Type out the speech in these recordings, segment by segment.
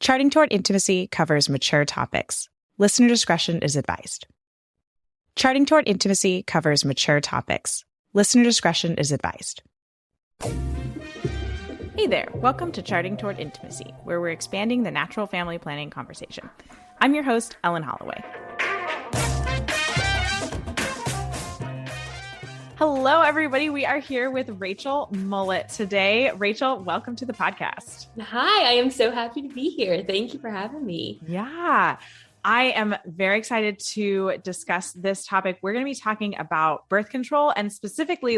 Charting Toward Intimacy covers mature topics. Listener discretion is advised. Charting Toward Intimacy covers mature topics. Listener discretion is advised. Hey there, welcome to Charting Toward Intimacy, where we're expanding the natural family planning conversation. I'm your host, Ellen Holloway. Hello, everybody. We are here with Rachel Mullet today. Rachel, welcome to the podcast. Hi, I am so happy to be here. Thank you for having me. Yeah, I am very excited to discuss this topic. We're going to be talking about birth control and specifically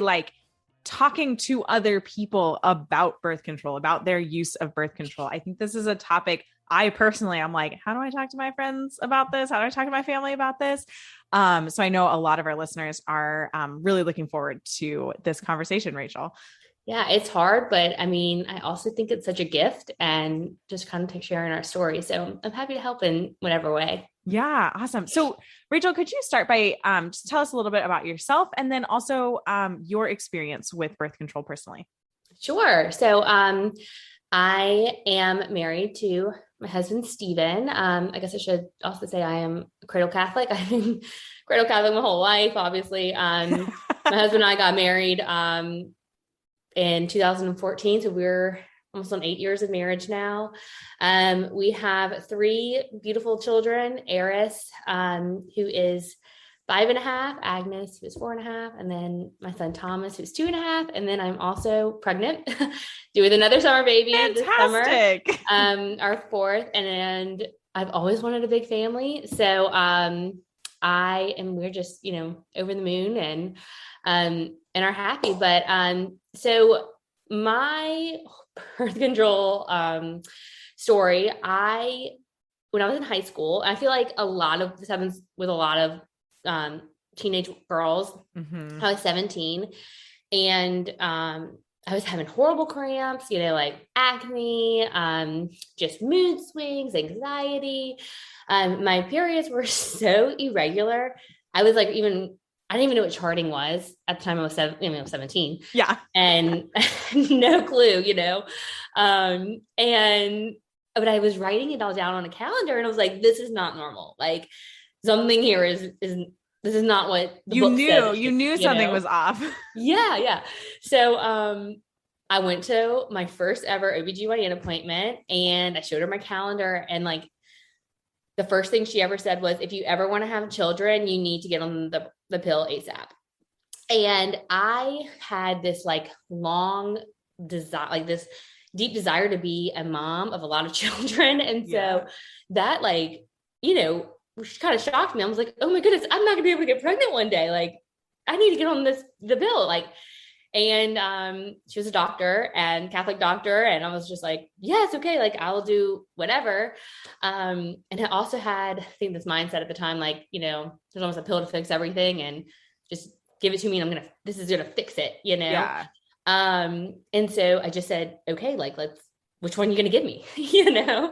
talking to other people about birth control, about their use of birth control. I think this is a topic I personally, I'm like, how do I talk to my friends about this? How do I talk to my family about this? So I know a lot of our listeners are really looking forward to this conversation, Rachel. Yeah, it's hard, but I mean, I also think it's such a gift and just kind of sharing our story. So I'm happy to help in whatever way. Yeah, awesome. So Rachel, could you start by just tell us a little bit about yourself and then also your experience with birth control personally? Sure. So I am married to my husband, Steven. I guess I should also say I am a cradle Catholic. I've been cradle Catholic my whole life, obviously. My husband and I got married in 2014. So we're almost on 8 years of marriage now. We have 3 beautiful children, Eris, who is 5.5, Agnes, who is 4.5, and then my son Thomas, who's 2.5, and then I'm also pregnant, due with another summer baby. Fantastic. This summer, our 4th, and I've always wanted a big family, so we're just over the moon and are happy. But so my birth control story, when I was in high school, I feel like a lot of this happens with a lot of teenage girls. Mm-hmm. I was 17 and I was having horrible cramps, like acne, just mood swings, anxiety. My periods were so irregular. I was I didn't even know what charting was at the time. I was 17. Yeah. And no clue, but I was writing it all down on a calendar and I was like, this is not normal. Like something here is this is not what the book says. You knew something was off. Yeah. So, I went to my first ever OBGYN appointment and I showed her my calendar and the first thing she ever said was, if you ever want to have children, you need to get on the pill ASAP. And I had this long desire, this deep desire to be a mom of a lot of children. And so that which kind of shocked me. I was like, oh my goodness, I'm not gonna be able to get pregnant one day. I need to get on the pill. And she was a doctor and Catholic doctor. And I was just like, yes, okay. I'll do whatever. And I also had, I think, this mindset at the time, there's almost a pill to fix everything and just give it to me. And this is going to fix it, Yeah. And so I just said, okay, which one are you going to give me? Yeah.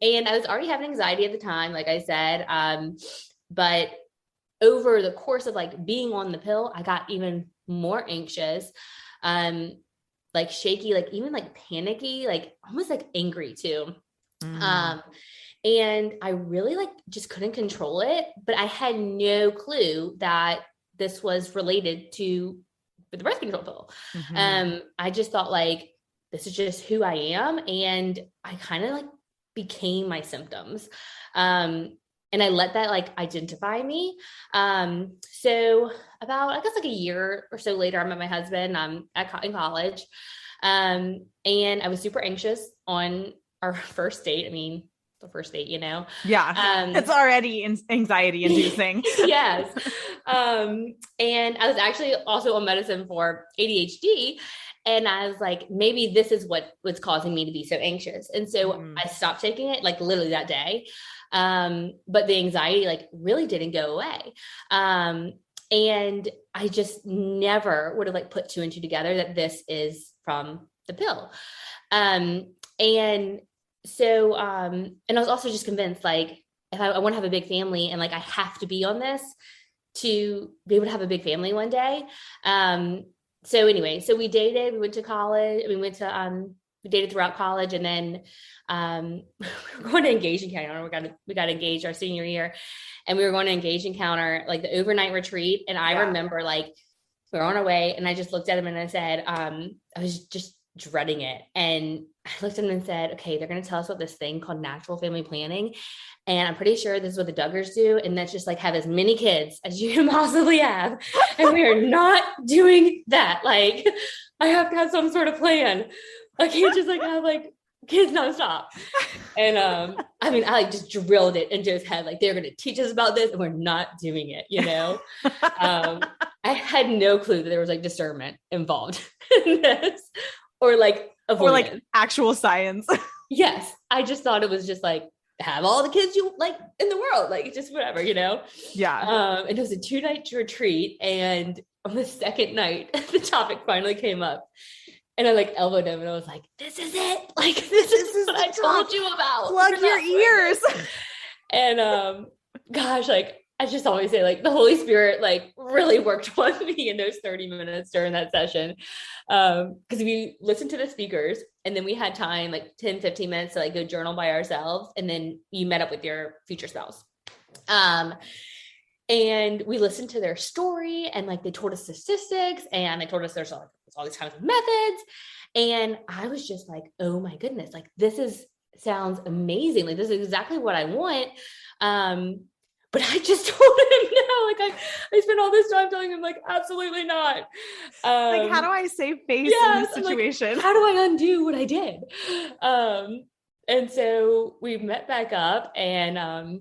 And I was already having anxiety at the time, like I said. But over the course of being on the pill, I got even more anxious, shaky, even panicky, almost angry too. And I really just couldn't control it, but I had no clue that this was related to the birth control pill. Mm-hmm. I just thought this is just who I am. And I kind of became my symptoms. And I let that identify me. So about, I guess a year or so later, I met my husband in college. And I was super anxious on our first date. I mean, the first date, Yeah. It's already anxiety inducing. Yes. And I was actually also on medicine for ADHD. And I was like, maybe this is what was causing me to be so anxious. And so I stopped taking it literally that day. But the anxiety really didn't go away. And I just never would have put 2 and 2 together that this is from the pill. And so, and I was also just convinced if I want to have a big family and I have to be on this to be able to have a big family one day. So anyway, so we dated, we went to college, we went to we dated throughout college, and then we were going to engage encounter. We got engaged our senior year, and we were going to engage encounter, like the overnight retreat. And I remember like we were on our way, and I just looked at him and I said, I was just dreading it. And I looked at him and said, okay, they're going to tell us about this thing called natural family planning. And I'm pretty sure this is what the Duggars do. And that's just like have as many kids as you can possibly have. And we are not doing that. Like, I have to have some sort of plan. I can't just like have like kids nonstop. And I mean, I like just drilled it into his head. Like, they're going to teach us about this and we're not doing it, you know? I had no clue that there was like discernment involved in this, or like avoidance. Or like actual science. Yes. I just thought it was just like, have all the kids you like in the world, like just whatever, you know? Yeah. And it was a 2-night retreat. And on the second night, the topic finally came up. And I like elbowed him and I was like, this is it. Like, this is what I told you about. Plug your ears. And gosh, like, I just always say like the Holy Spirit like really worked on me in those 30 minutes during that session. Because we listened to the speakers, and then we had time, like 10, 15 minutes to like go journal by ourselves. And then you met up with your future spouse. And we listened to their story, and like they told us statistics, and they told us there's all these kinds of methods. And I was just like, oh my goodness, like sounds amazing. Like, this is exactly what I want. But I just told him no. Like I spent all this time telling him like, absolutely not. Like, how do I save face in this situation? Like, how do I undo what I did? And so we met back up, and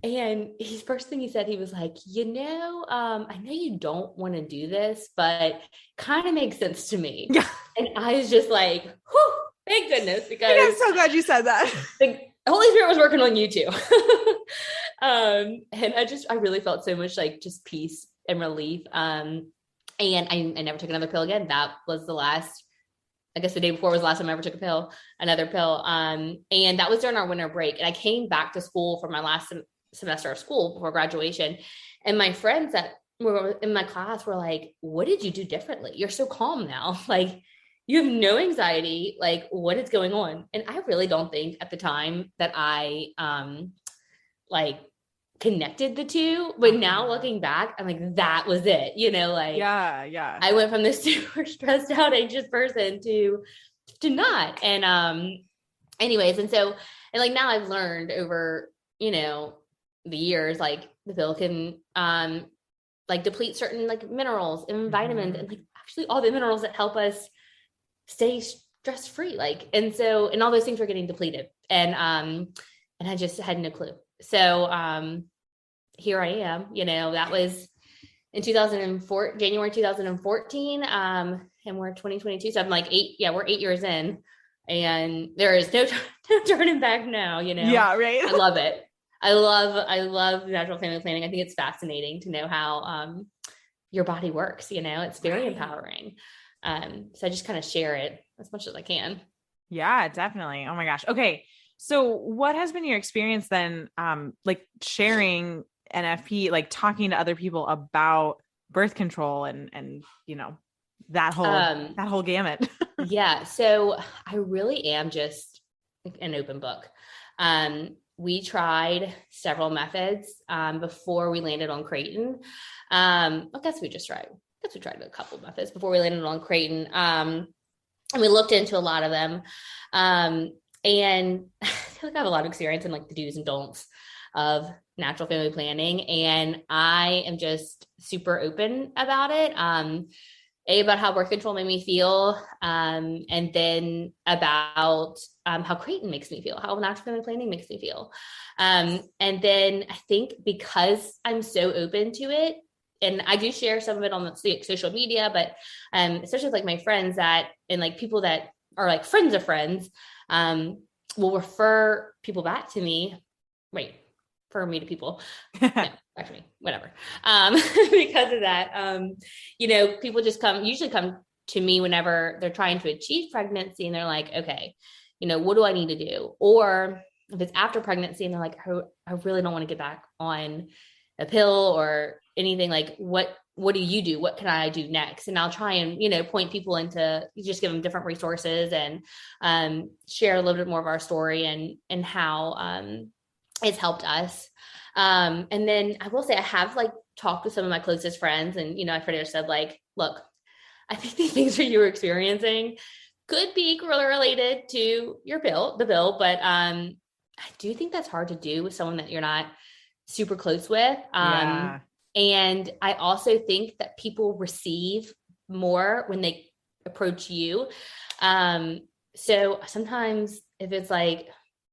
his first thing he said, he was like, I know you don't want to do this, but kind of makes sense to me. Yeah. And I was just like, whew, thank goodness, because I'm so glad you said that. The Holy Spirit was working on you too. And I really felt so much like just peace and relief. And I never took another pill again. That was I guess the day before was the last time I ever took another pill. And that was during our winter break. And I came back to school for my last semester of school before graduation. And my friends that were in my class were like, what did you do differently? You're so calm now. Like, you have no anxiety. Like, what is going on? And I really don't think at the time that I, like connected the two, but now looking back, I'm like, that was it, like, yeah. I went from this super stressed out, anxious person to not. And, anyways. And so, and like, now I've learned over, the years, like the pill can, like deplete certain like minerals and vitamins, and like actually all the minerals that help us stay stress free. Like, and so, and all those things were getting depleted, and I just had no clue. So, here I am, that was in January 2014. And we're 2022. So I'm like we're 8 years in, and there is no turning back now, Yeah, right. I love it. I love natural family planning. I think it's fascinating to know how, your body works, it's very empowering. So I just kind of share it as much as I can. Yeah, definitely. Oh my gosh. Okay. So what has been your experience then, like sharing NFP, like talking to other people about birth control and, that whole gamut? Yeah. So I really am just an open book. We tried several methods, before we landed on Creighton. I guess we tried a couple of methods before we landed on Creighton. And we looked into a lot of them. And I feel like I have a lot of experience in like the do's and don'ts of natural family planning. And I am just super open about it. About how birth control made me feel. And then about, how Creighton makes me feel, how natural family planning makes me feel. And then I think because I'm so open to it, and I do share some of it on the social media, but, especially with like my friends and like people that are like friends of friends, will refer people back to me. Refer me to people. No, actually, whatever. Because of that, people just usually come to me whenever they're trying to achieve pregnancy, and they're like, okay, what do I need to do? Or if it's after pregnancy and they're like, I really don't want to get back on a pill or anything, like what what do you do? What can I do next? And I'll try and, point people into, just give them different resources and share a little bit more of our story and how it's helped us. And then I will say I have like talked with some of my closest friends, and, I pretty much said like, look, I think these things that you were experiencing could be related to the bill, but I do think that's hard to do with someone that you're not super close with. And I also think that people receive more when they approach you. So sometimes if it's like,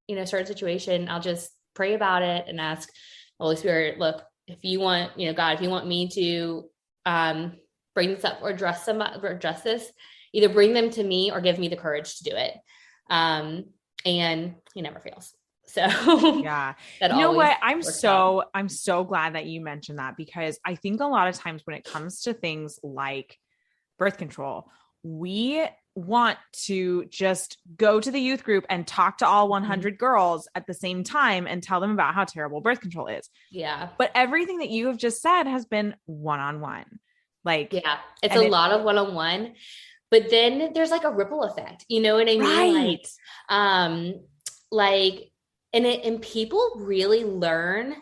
a certain situation, I'll just pray about it and ask Holy Spirit, look, if you want, God, if you want me to bring this up or address this, either bring them to me or give me the courage to do it. And he never fails. So yeah, you know what? I'm so glad that you mentioned that, because I think a lot of times when it comes to things like birth control, we want to just go to the youth group and talk to all 100 girls at the same time and tell them about how terrible birth control is. Yeah. But everything that you have just said has been one-on-one. Like, yeah, it's a lot of one-on-one, but then there's like a ripple effect. You know what I mean? Right. And people really learn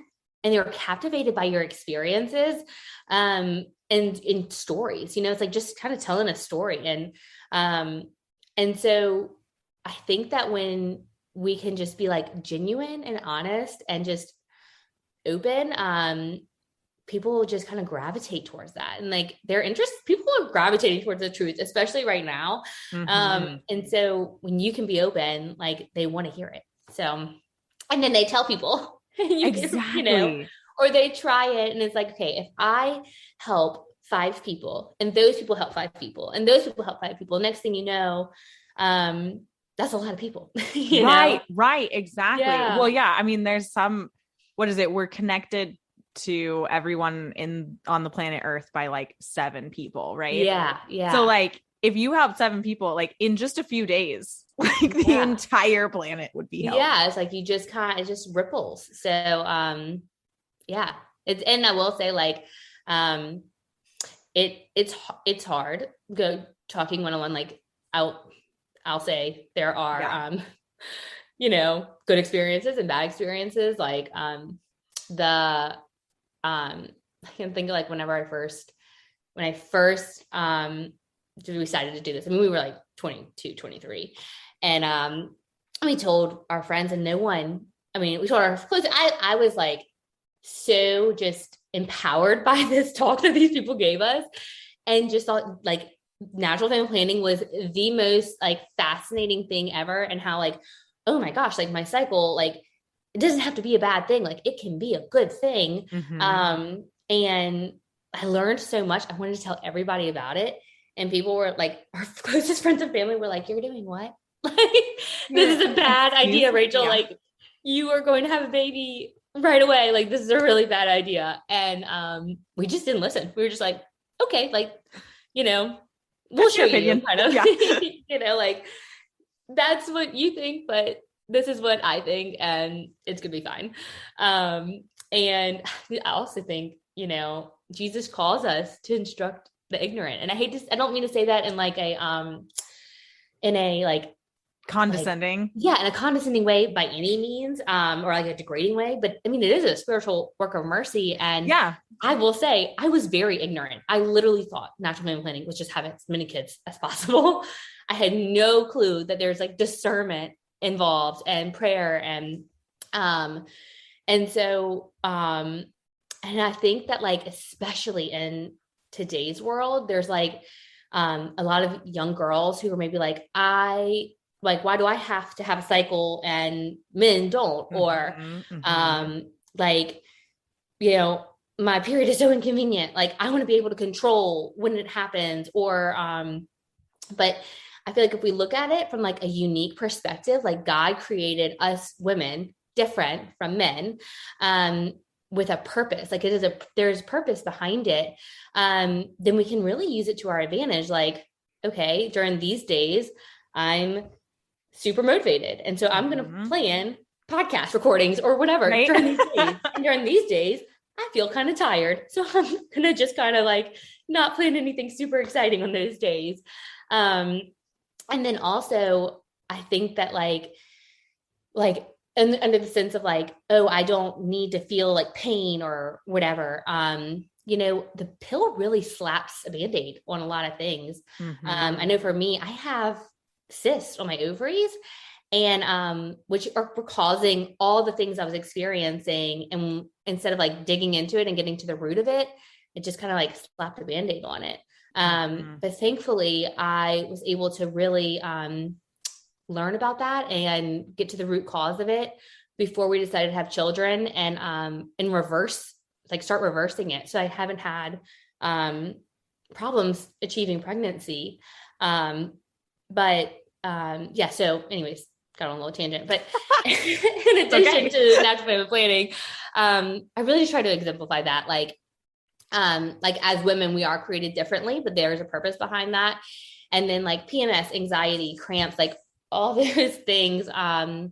and they're captivated by your experiences, and in stories, it's like just kind of telling a story. And so I think that when we can just be like genuine and honest and just open, people will just kind of gravitate towards that. And like people are gravitating towards the truth, especially right now. Mm-hmm. And so when you can be open, like they want to hear it. So, and then they tell people, exactly. or they try it and it's like, okay, if I help 5 people and those people help 5 people and those people help 5 people, next thing you know, that's a lot of people. Right. Exactly. Yeah. Well, yeah. I mean, there's what is it? We're connected to everyone on the planet Earth by like 7 people, right? Yeah. Yeah. So like, if you help 7 people, like in just a few days, like the entire planet would be helped. Yeah. It's like, it just ripples. So, yeah. And I will say like, it's hard talking one-on-one. Like I'll say there are, good experiences and bad experiences. Like, I can think of like when I first decided to do this. I mean, we were like 22, 23 and, we told our friends and we told our close. I was like, so just empowered by this talk that these people gave us and just thought like natural family planning was the most like fascinating thing ever. And how like, oh my gosh, like my cycle, like it doesn't have to be a bad thing. Like it can be a good thing. Mm-hmm. And I learned so much. I wanted to tell everybody about it. And people were like, our closest friends and family were like, you're doing what? Like, this is a bad idea, Rachel. Yeah. Like you are going to have a baby right away. Like this is a really bad idea. And we just didn't listen. We were just like, okay, like, we'll show you kind of, yeah. Like that's what you think, but this is what I think, and it's gonna be fine. And I also think, Jesus calls us to instruct the ignorant. And I don't mean to say that in like in a like condescending. Like, in a condescending way by any means, or like a degrading way. But I mean, it is a spiritual work of mercy. And I will say I was very ignorant. I literally thought natural family planning was just having as many kids as possible. I had no clue that there's like discernment involved and prayer and so and I think that like especially in today's world there's like a lot of young girls who are maybe like why do I have to have a cycle and men don't? Or like my period is so inconvenient, like I want to be able to control when it happens. Or but I feel like if we look at it from like a unique perspective, like God created us women different from men, with a purpose, like there's purpose behind it. Then we can really use it to our advantage. Like, okay, during these days, I'm super motivated. And so I'm going to plan podcast recordings or whatever during these days. And during these days, I feel kind of tired. So I'm going to just kind of like not plan anything super exciting on those days. And then also I think that like, and under the sense of like, oh, I don't need to feel like pain or whatever. The pill really slaps a Band-Aid on a lot of things. Mm-hmm. I know for me, I have cysts on my ovaries and which were causing all the things I was experiencing. And instead of like digging into it and getting to the root of it, it just kind of like slapped a Band-Aid on it. But thankfully I was able to really learn about that and get to the root cause of it before we decided to have children and start reversing it. So I haven't had problems achieving pregnancy. So anyways, got on a little tangent, but in addition to natural family planning, I really just try to exemplify that. Like as women, we are created differently, but there's a purpose behind that. And then like PMS, anxiety, cramps, like all those things are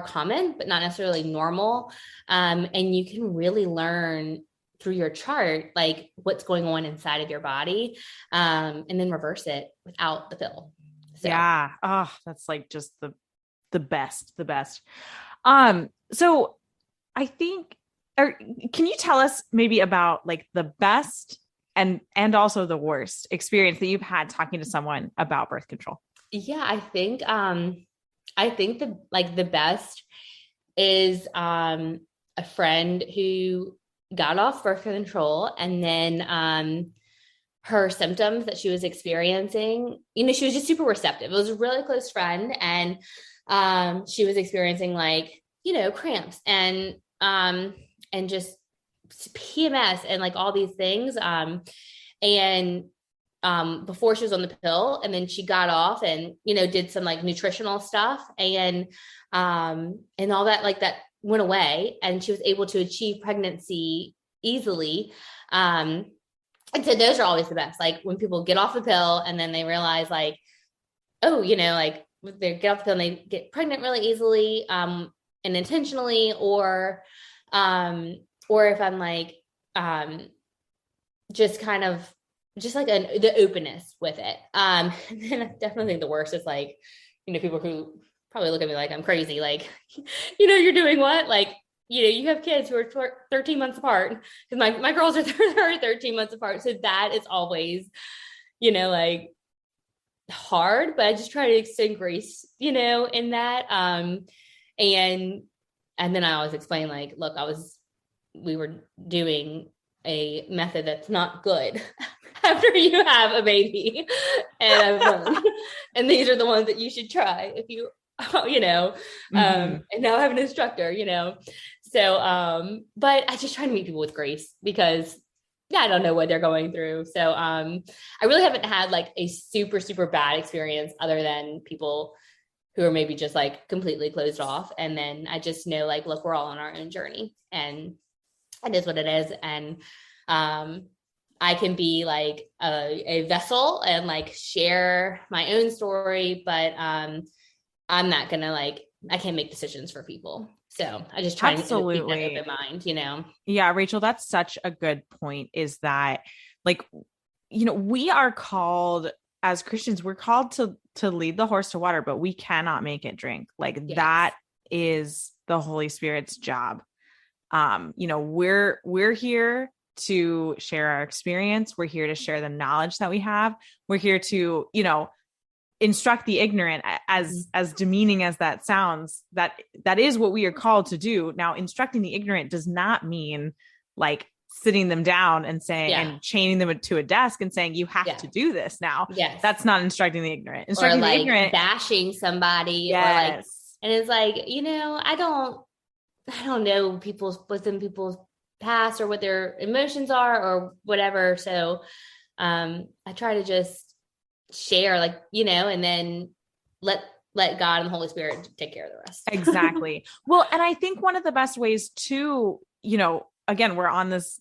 common, but not necessarily normal. And you can really learn through your chart, like what's going on inside of your body, and then reverse it without the pill. So. Yeah. Oh, that's like just the best. So I think, or can you tell us maybe about like the best and also the worst experience that you've had talking to someone about birth control? Yeah, I think the best is a friend who got off birth control, and then her symptoms that she was experiencing, she was just super receptive. It was a really close friend, and she was experiencing like, cramps and just PMS and like all these things. Before she was on the pill, and then she got off and, did some like nutritional stuff and all that, like that went away, and she was able to achieve pregnancy easily. And so those are always the best. Like when people get off the pill and then they realize like, oh, like they get off the pill and they get pregnant really easily, and intentionally, or if I'm like, just kind of, just like the openness with it. And then I definitely think the worst is like, people who probably look at me like I'm crazy. Like, you're doing what? Like, you have kids who are 13 months apart, because my girls are 13 months apart. So that is always, like hard, but I just try to extend grace, in that. And then I always explain like, look, we were doing a method that's not good after you have a baby, and and these are the ones that you should try if you and now I have an instructor, so but I just try to meet people with grace, because I don't know what they're going through. So I really haven't had like a super, super bad experience, other than people who are maybe just like completely closed off. And then I just know like, look, we're all on our own journey, and it is what it is. And I can be like a vessel and like share my own story, but I'm not gonna I can't make decisions for people. So I just try to keep that open mind, Yeah, Rachel, that's such a good point, is that like, we are called as Christians, we're called to lead the horse to water, but we cannot make it drink. Like that is the Holy Spirit's job. We're here to share our experience. We're here to share the knowledge that we have. We're here to, instruct the ignorant, as demeaning as that sounds. That is what we are called to do. Now, instructing the ignorant does not mean like sitting them down and saying and chaining them to a desk and saying, you have to do this now. Yes. That's not instructing the ignorant. Instructing or like the ignorant, bashing somebody. Yes. Or like, and it's like, I don't know what's in people's past or what their emotions are or whatever. So I try to just share, and then let God and the Holy Spirit take care of the rest. Exactly. Well, and I think one of the best ways to, again, we're on this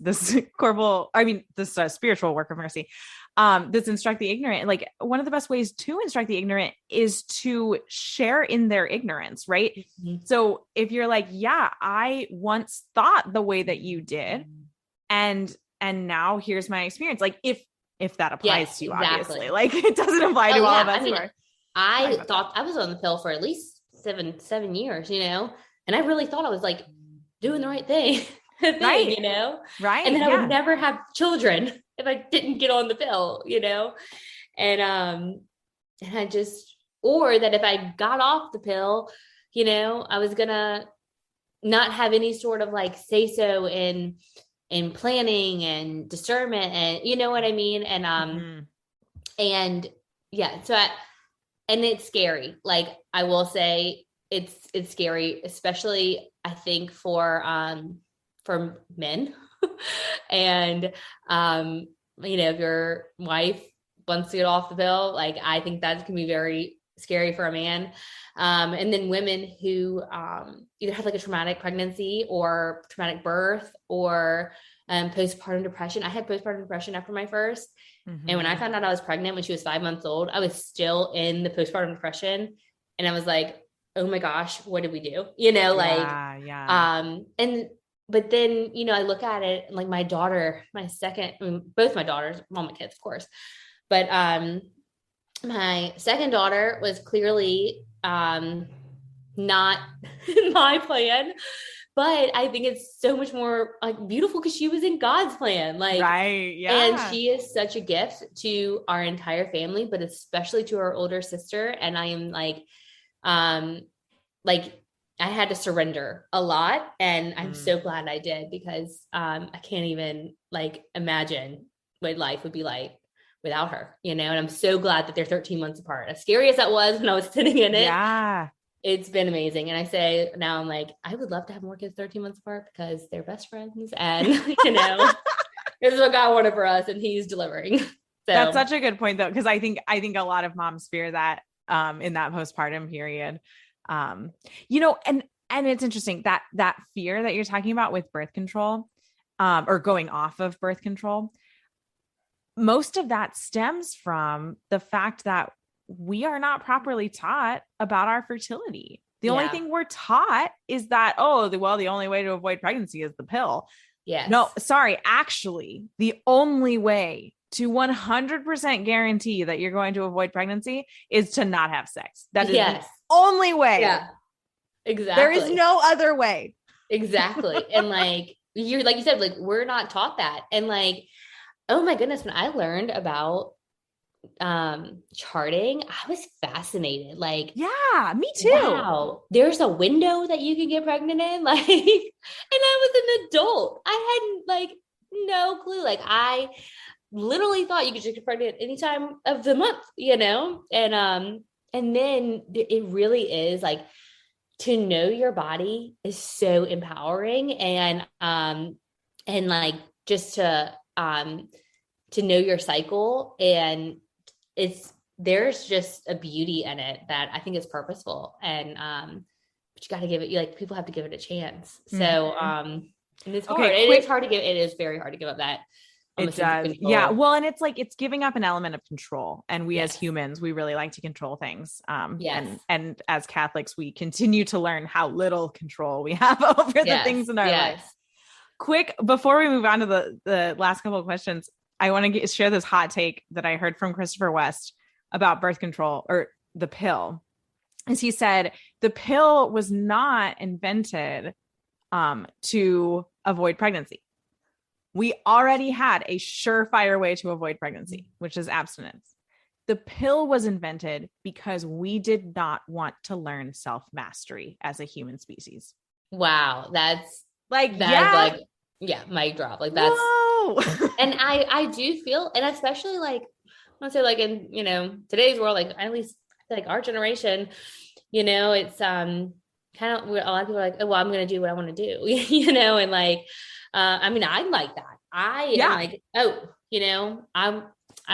spiritual work of mercy, this instruct the ignorant. Like one of the best ways to instruct the ignorant is to share in their ignorance, right? Mm-hmm. So if you're like, yeah, I once thought the way that you did, And now here's my experience. Like if that applies to you, exactly. obviously, like it doesn't apply to all of us. I mean, I thought I was on the pill for at least 7 years, and I really thought I was like doing the right thing, right. Right. And then I would never have children if I didn't get on the pill, and I just, or that if I got off the pill, I was gonna not have any sort of like say so in planning and discernment, and you know what I mean? And, and yeah, so and it's scary. Like I will say it's scary, especially I think for men. And, if your wife wants to get off the pill, like I think that can be very scary for a man. And then women who either have like a traumatic pregnancy or traumatic birth or postpartum depression. I had postpartum depression after my first. And when I found out I was pregnant when she was 5 months old, I was still in the postpartum depression. And I was like, oh my gosh, what did we do? But then, I look at it like my daughter, both my daughters, all my kids, of course. But my second daughter was clearly not my plan, but I think it's so much more like beautiful because she was in God's plan. Like, right. Yeah. And she is such a gift to our entire family, but especially to our older sister. And I am like I had to surrender a lot, and I'm so glad I did, because I can't even like imagine what life would be like without her, and I'm so glad that they're 13 months apart. As scary as that was when I was sitting in it, it's been amazing. And I say now, I'm like, I would love to have more kids 13 months apart because they're best friends, and this is what God wanted for us, and He's delivering. So that's such a good point, though, because I think a lot of moms fear that in that postpartum period. And it's interesting that fear that you're talking about with birth control, or going off of birth control, most of that stems from the fact that we are not properly taught about our fertility. The only thing we're taught is that, the only way to avoid pregnancy is the pill. Yes. No, sorry. Actually, the only way to 100% guarantee that you're going to avoid pregnancy is to not have sex. That is the only way. Yeah, exactly. There is no other way. Exactly. And like you said, like we're not taught that. And like, oh my goodness, when I learned about charting, I was fascinated. Like, yeah, me too. Wow, there's a window that you can get pregnant in. Like, and I was an adult. I hadn't like no clue. Like I literally thought you could just get pregnant any time of the month, and then it really is like, to know your body is so empowering, and like just to know your cycle, and there's just a beauty in it that I think is purposeful, and but you got to give it, people have to give it a chance. So and it's hard. It is very hard to give up that. It does. Yeah. Well, and it's like, it's giving up an element of control. And we as humans, we really like to control things. And as Catholics, we continue to learn how little control we have over the things in our lives. Quick, before we move on to the last couple of questions, I want to share this hot take that I heard from Christopher West about birth control, or the pill. As he said, the pill was not invented to avoid pregnancy. We already had a surefire way to avoid pregnancy, which is abstinence. The pill was invented because we did not want to learn self-mastery as a human species. Wow. That's mic drop. Like that's, whoa. And I do feel, and especially like, I want to say like in, today's world, like at least like our generation, it's kind of, a lot of people are like, oh, well, I'm going to do what I want to do, and like, I'm like that. I am like, I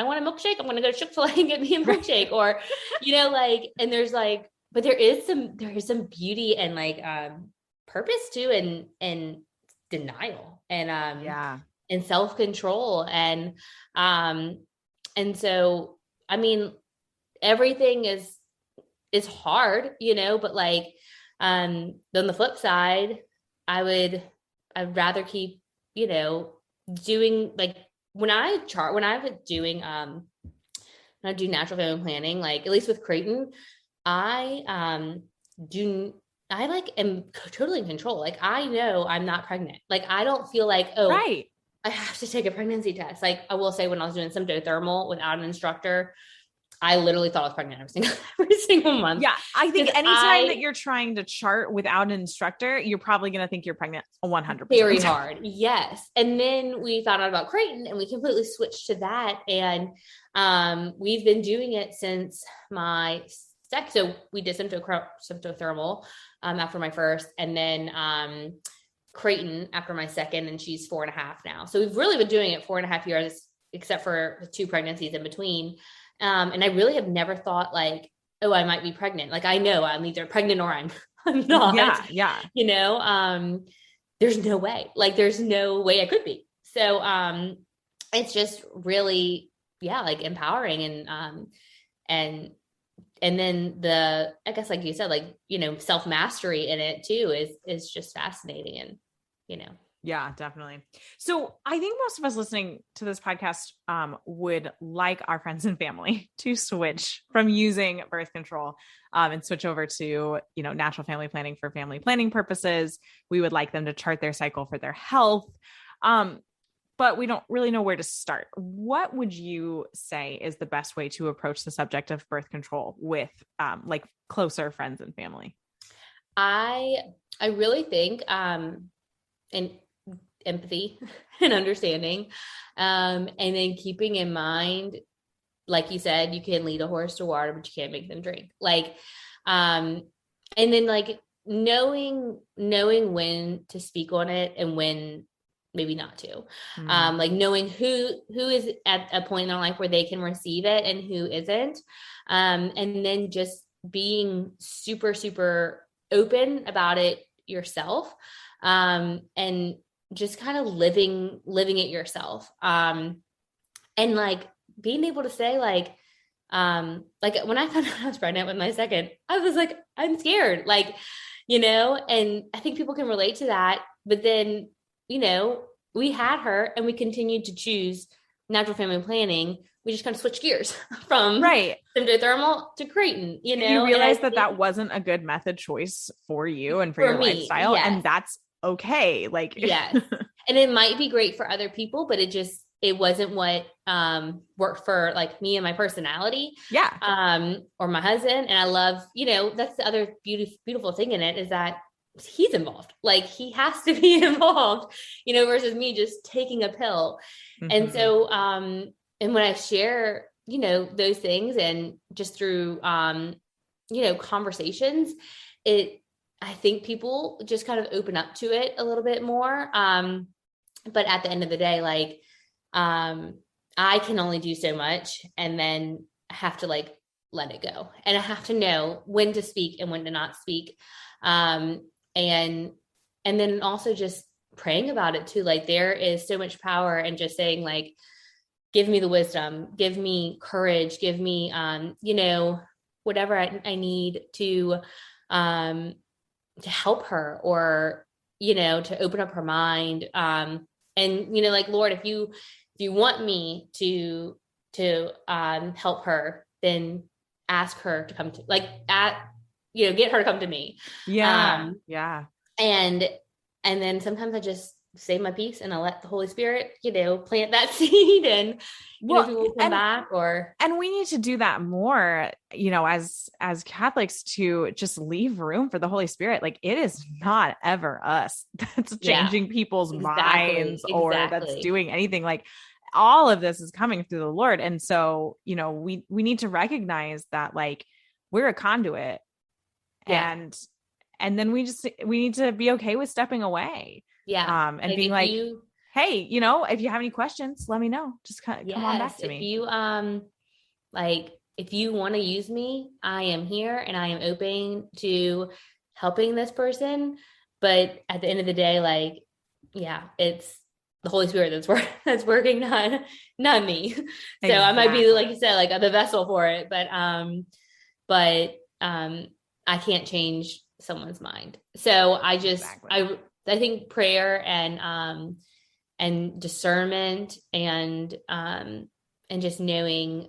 want a milkshake. I'm going to go to Chick-fil-A and get me a milkshake, or, and there's like, but there is some beauty and like, purpose to, and denial and, and self-control. And so, I mean, everything is hard, but like, on the flip side, I'd rather keep, doing like when I was doing when I do natural family planning, like at least with Creighton, I do I like am totally in control. Like I know I'm not pregnant. Like I don't feel like, oh, Right. I have to take a pregnancy test. Like I will say when I was doing symptothermal without an instructor, I literally thought I was pregnant every single month. Yeah. I think 'Cause anytime that you're trying to chart without an instructor, you're probably going to think you're pregnant 100%. Very hard. Yes. And then we found out about Creighton and we completely switched to that. And we've been doing it since my second. So we did symptothermal after my first, and then Creighton after my second, and she's 4.5 now. So we've really been doing it 4.5 years, except for the 2 pregnancies in between. And I really have never thought like, oh, I might be pregnant. Like I know I'm either pregnant or I'm not. Yeah. Yeah. You know, there's no way. Like there's no way I could be. So it's just really, yeah, like empowering and then I guess like you said, like, you know, self-mastery in it too is just fascinating and, you know. Yeah, definitely. So I think most of us listening to this podcast would like our friends and family to switch from using birth control and switch over to, you know, natural family planning for family planning purposes. We would like them to chart their cycle for their health. But we don't really know where to start. What would you say is the best way to approach the subject of birth control with like closer friends and family? I really think and empathy and understanding. And then keeping in mind, like you said, you can lead a horse to water, but you can't make them drink. Like, and then like knowing when to speak on it and when maybe not to, like knowing who is at a point in their life where they can receive it and who isn't. And then just being super, super open about it yourself. And just kind of living it yourself. And like being able to say like when I found out I was pregnant with my second, I was like, I'm scared, like, you know, and I think people can relate to that. But then, you know, we had her and we continued to choose natural family planning. We just kind of switched gears from symptothermal to Creighton, you know. You realized that wasn't a good method choice for you and for your lifestyle. Yes. And that's okay. Like, yes. And it might be great for other people, but it wasn't what worked for like me and my personality. Yeah. Or my husband. And I love, you know, that's the other beautiful thing in it is that he's involved. Like he has to be involved, you know, versus me just taking a pill. Mm-hmm. And so, and when I share, you know, those things and just through, you know, conversations, I think people just kind of open up to it a little bit more. But at the end of the day, like, I can only do so much and then I have to like let it go. And I have to know when to speak and when to not speak. And then also just praying about it too. Like there is so much power in just saying like, give me the wisdom, give me courage, give me, you know, whatever I need to help her or, you know, to open up her mind. And, you know, like, Lord, if you want me to help her, then ask her to come to you know, get her to come to me. Yeah. Yeah. And then sometimes I just say my piece and I let the Holy Spirit, you know, plant that seed and you know, people will come back and we need to do that more, you know, as Catholics to just leave room for the Holy Spirit. Like it is not ever us that's changing people's minds or that's doing anything. Like all of this is coming through the Lord. And so, you know, we need to recognize that like we're a conduit and then we need to be okay with stepping away. Yeah. And like being like, hey, you know, if you have any questions, let me know. Just come on back to me. If you, like, if you want to use me, I am here and I am open to helping this person. But at the end of the day, like, yeah, it's the Holy Spirit that's working, not me. So exactly. I might be, like you said, like the vessel for it, but I can't change someone's mind. So I just, I think prayer and discernment and just knowing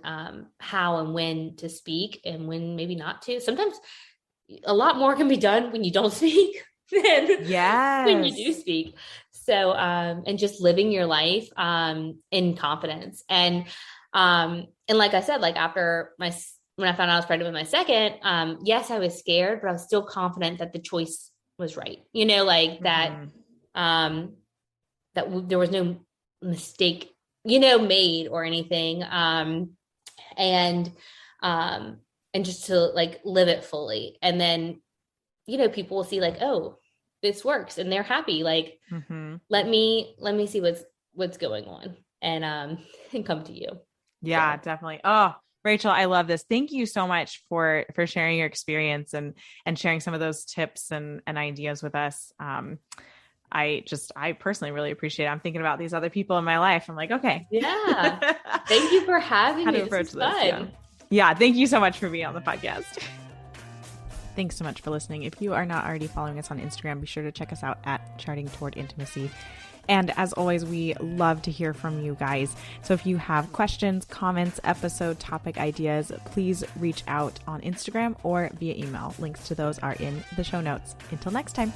how and when to speak and when maybe not to. Sometimes a lot more can be done when you don't speak than when you do speak. So, and just living your life in confidence. And like I said, like after when I found out I was pregnant with my second, yes, I was scared, but I was still confident that the choice was right. You know, like that, there was no mistake, you know, made or anything. And just to like live it fully. And then, you know, people will see like, oh, this works and they're happy. Like, let me see what's going on and come to you. Yeah, so. Definitely. Oh, Rachel, I love this. Thank you so much for sharing your experience and sharing some of those tips and ideas with us. I personally really appreciate it. I'm thinking about these other people in my life. I'm like, okay. Yeah. Thank you for having me. This was fun. Yeah. Thank you so much for being on the podcast. Thanks so much for listening. If you are not already following us on Instagram, be sure to check us out at Charting Toward Intimacy. And as always, we love to hear from you guys. So if you have questions, comments, episode topic ideas, please reach out on Instagram or via email. Links to those are in the show notes. Until next time.